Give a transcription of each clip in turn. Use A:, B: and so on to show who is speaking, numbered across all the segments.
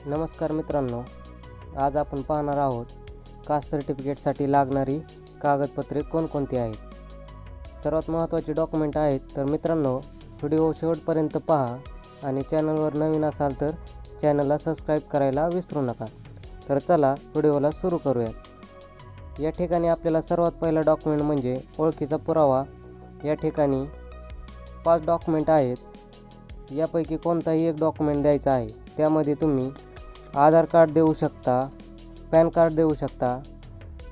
A: नमस्कार मित्रांनो, आज आपण पाहणार आहोत कास्ट सर्टिफिकेटसाठी लागणारी कागदपत्रे कोणकोणती आहेत। सर्वात महत्त्वाचे डॉक्युमेंट आहेत। तर मित्रांनो, व्हिडिओ शेवटपर्यंत पहा आणि चॅनलवर नवीन असाल तर चॅनलला सबस्क्राईब करायला विसरू नका। तर चला व्हिडिओला सुरू करूयात। या ठिकाणी आपल्याला सर्वात पहिला डॉक्युमेंट म्हणजे ओळखीचा पुरावा। या ठिकाणी 5 डॉक्युमेंट आहेत। यापैकी कोणताही एक डॉक्युमेंट द्यायचा आहे। त्यामध्ये तुम्ही आधार कार्ड देऊ शकता, पॅन कार्ड देऊ शकता,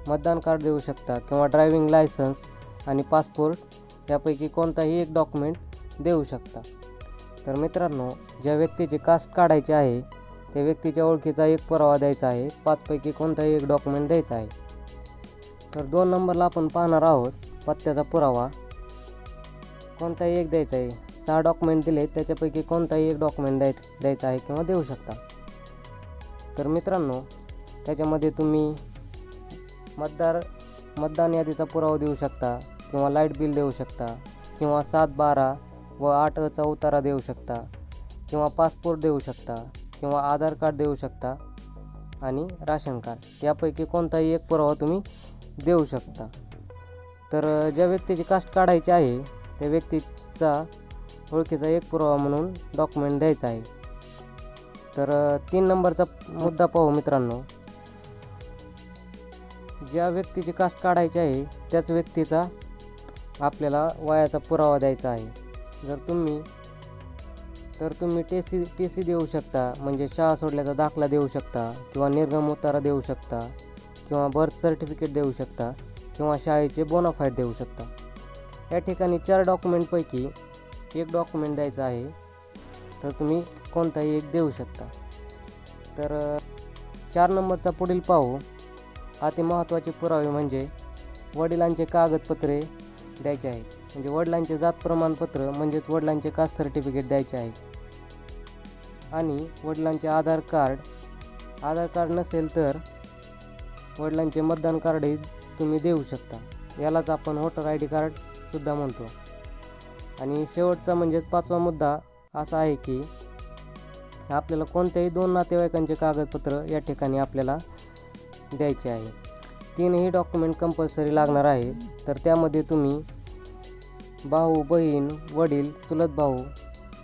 A: मतदान कार्ड देऊ शकता किंवा ड्रायव्हिंग लायसन्स आणि पासपोर्ट यापैकी कोणताही एक डॉक्युमेंट देऊ शकता। तर मित्रांनो, ज्या व्यक्तीची कास्ट काढायची आहे त्या व्यक्तीच्या ओळखीचा एक पुरावा द्यायचा आहे। 5 पैकी कोणताही एक डॉक्युमेंट द्यायचा आहे। तर 2 नंबरला आपण पाहणार आहोत पत्त्याचा पुरावा। कोणताही एक द्यायचा आहे। 6 डॉक्युमेंट दिले, त्याच्यापैकी कोणताही एक डॉक्युमेंट द्यायचा आहे किंवा देऊ शकता। तर मित्रांनो, त्याच्यामध्ये तुम्ही मतदान यादीचा पुरावा देऊ शकता किंवा लाईट बिल देऊ शकता किंवा 7/12 व 8चा उतारा देऊ शकता किंवा पासपोर्ट देऊ शकता किंवा आधार कार्ड देऊ शकता आणि राशन कार्ड यापैकी कोणताही एक पुरावा तुम्ही देऊ शकता। तर ज्या व्यक्तीची कास्ट काढायची आहे त्या व्यक्तीचा ओळखीचा एक पुरावा म्हणून डॉक्युमेंट द्यायचा आहे। तर 3 नंबरचा मुद्दा पाहू मित्रांनो। ज्या व्यक्तीची कास्ट काढायची आहे त्याच व्यक्तीचा आपल्याला वयाचा पुरावा द्यायचा आहे। जर तुम्ही टी सी देऊ शकता, म्हणजे शाळा सोडल्याचा दाखला देऊ शकता किंवा निर्गम उतारा देऊ शकता किंवा बर्थ सर्टिफिकेट देऊ शकता किंवा शाळेचे बोनाफाईड देऊ शकता। या ठिकाणी 4 डॉक्युमेंटपैकी एक डॉक्युमेंट द्यायचं आहे। तर तुम्ही कोणताही एक देऊ शकता। तर 4 नंबरचा पुढील पाहू। अति महत्त्वाचे पुरावे म्हणजे वडिलांचे कागदपत्रे द्यायचे आहेत, म्हणजे वडिलांचे जात प्रमाणपत्र म्हणजेच वडिलांचे कास्ट सर्टिफिकेट द्यायचे आहे आणि वडिलांचे आधार कार्ड नसेल तर वडिलांचे मतदान कार्डही तुम्ही देऊ शकता। यालाच आपण वोटर ID कार्ड सुद्धा म्हणतो। आणि शेवटचा म्हणजेच 5वा मुद्दा असा आहे की आपल्याला कोणत्याही 2 नातेवाईकांचे कागदपत्र या ठिकाणी आपल्याला द्यायचे आहे। 3ही डॉक्युमेंट कंपल्सरी लागणार आहे। तर त्यामध्ये तुम्ही भाऊ, बहीण, वडील, चुलत भाऊ,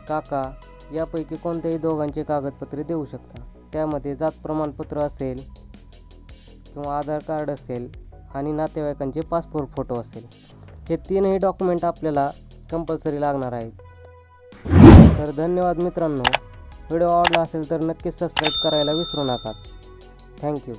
A: काका यापैकी कोणत्याही दोघांचे कागदपत्रे देऊ शकता। त्यामध्ये जात प्रमाणपत्र असेल किंवा आधार कार्ड असेल आणि नातेवाईकांचे पासपोर्ट फोटो असेल। हे 3ही डॉक्युमेंट आपल्याला कंपल्सरी लागणार आहेत। तर धन्यवाद मित्रांनो, व्हिडिओ आवडला असेल तर नक्कीच सबस्क्राईब करायला विसरू नका। थँक्यू।